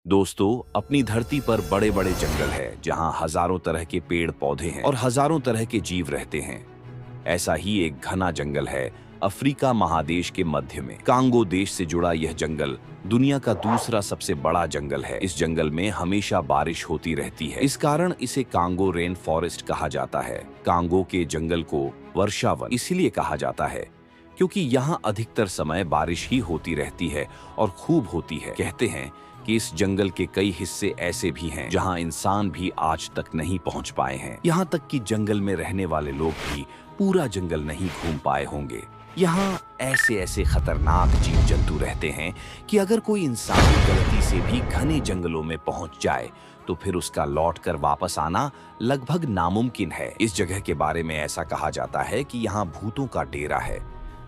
दोस्तों, अपनी धरती पर बड़े बड़े जंगल है जहां हजारों तरह के पेड़ पौधे हैं और हजारों तरह के जीव रहते हैं। ऐसा ही एक घना जंगल है अफ्रीका महादेश के मध्य में। कांगो देश से जुड़ा यह जंगल दुनिया का दूसरा सबसे बड़ा जंगल है। इस जंगल में हमेशा बारिश होती रहती है। इस कारण इसे कांगो रेन फॉरेस्ट कहा जाता है। कांगो के जंगल को वर्षावन इसलिए कहा जाता है क्योंकि यहाँ अधिकतर समय बारिश ही होती रहती है और खूब होती है। कहते हैं कि इस जंगल के कई हिस्से ऐसे भी हैं जहां इंसान भी आज तक नहीं पहुंच पाए हैं। यहाँ तक कि जंगल में रहने वाले लोग भी पूरा जंगल नहीं घूम पाए होंगे। यहाँ ऐसे ऐसे खतरनाक जीव जंतु रहते हैं कि अगर कोई इंसान गलती से भी घने जंगलों में पहुंच जाए तो फिर उसका लौटकर वापस आना लगभग नामुमकिन है। इस जगह के बारे में ऐसा कहा जाता है कि यहाँ भूतों का डेरा है,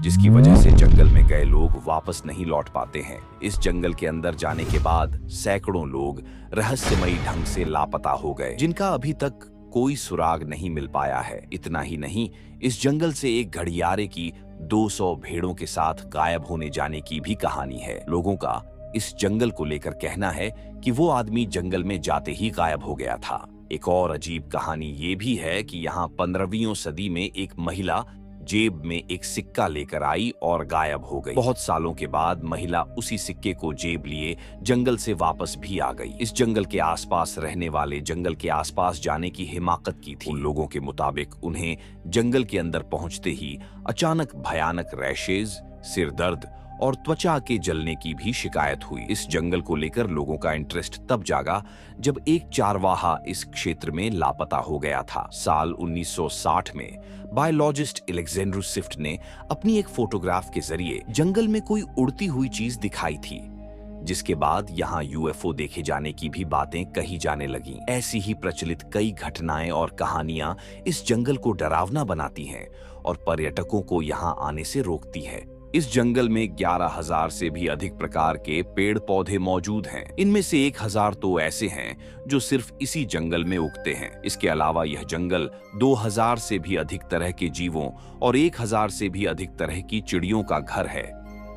जिसकी वजह से जंगल में गए लोग वापस नहीं लौट पाते हैं। इस जंगल के अंदर जाने के बाद सैकड़ों लोग रहस्यमयी ढंग से लापता हो गए, जिनका अभी तक कोई सुराग नहीं मिल पाया है। इतना ही नहीं, इस जंगल से एक घड़ियारे की 200 भेड़ों के साथ गायब होने जाने की भी कहानी है। लोगों का इस जंगल को लेकर कहना है कि वो आदमी जंगल में जाते ही गायब हो गया था। एक और अजीब कहानी ये भी है कि यहाँ 15वीं सदी में एक महिला जेब में एक सिक्का लेकर आई और गायब हो गई। बहुत सालों के बाद महिला उसी सिक्के को जेब लिए जंगल से वापस भी आ गई। इस जंगल के आसपास रहने वाले जंगल के आसपास जाने की हिमाकत की थी। उन लोगों के मुताबिक उन्हें जंगल के अंदर पहुंचते ही अचानक भयानक रैशेज, सिर दर्द और त्वचा के जलने की भी शिकायत हुई। इस जंगल को लेकर लोगों का इंटरेस्ट तब जागा जब एक चारवाहा इस क्षेत्र में लापता हो गया था। साल 1960 में बायोलॉजिस्ट अलेक्जेंड्रो स्विफ्ट ने अपनी एक फोटोग्राफ के जरिए जंगल में कोई उड़ती हुई चीज दिखाई थी, जिसके बाद यहाँ यूएफओ देखे जाने की भी बातें कही जाने लगीं। ऐसी ही प्रचलित कई घटनाएं और कहानियां इस जंगल को डरावना बनाती हैं और पर्यटकों को यहाँ आने से रोकती है। इस जंगल में 11,000 से भी अधिक प्रकार के पेड़ पौधे मौजूद हैं। इनमें से 1,000 तो ऐसे हैं जो सिर्फ इसी जंगल में उगते हैं। इसके अलावा यह जंगल 2,000 से भी अधिक तरह के जीवों और 1,000 से भी अधिक तरह की चिड़ियों का घर है।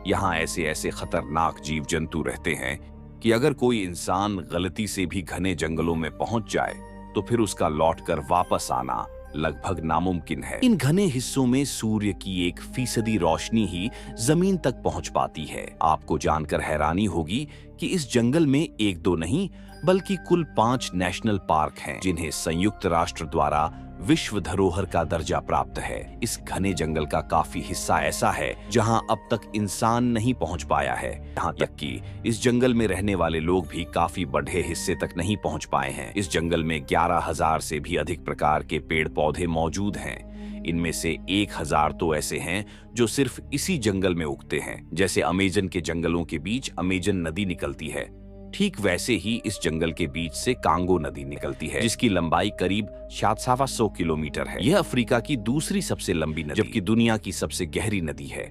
यहाँ ऐसे ऐसे खतरनाक जीव जंतु रहते हैं कि अगर कोई इंसान गलती से भी घने जंगलों में पहुंच जाए तो फिर उसका लौटकर वापस आना लगभग नामुमकिन है। इन घने हिस्सों में सूर्य की 1% रोशनी ही जमीन तक पहुंच पाती है। आपको जानकर हैरानी होगी कि इस जंगल में एक दो नहीं बल्कि कुल 5 नेशनल पार्क हैं, जिन्हें संयुक्त राष्ट्र द्वारा विश्व धरोहर का दर्जा प्राप्त है। इस घने जंगल का काफी हिस्सा ऐसा है जहां अब तक इंसान नहीं पहुंच पाया है। यहाँ तक कि इस जंगल में रहने वाले लोग भी काफी बड़े हिस्से तक नहीं पहुंच पाए हैं। इस जंगल में 11,000 से भी अधिक प्रकार के पेड़ पौधे मौजूद हैं। इनमें से 1,000 तो ऐसे हैं जो सिर्फ इसी जंगल में उगते हैं। जैसे अमेजन के जंगलों के बीच अमेजन नदी निकलती है, ठीक वैसे ही इस जंगल के बीच से कांगो नदी निकलती है, जिसकी लंबाई करीब 700 किलोमीटर है। यह अफ्रीका की दूसरी सबसे लंबी नदी, जबकि दुनिया की सबसे गहरी नदी है।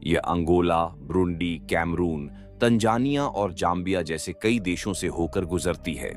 यह अंगोला, ब्रुंडी, कैमरून, तंजानिया और जाम्बिया जैसे कई देशों से होकर गुजरती है।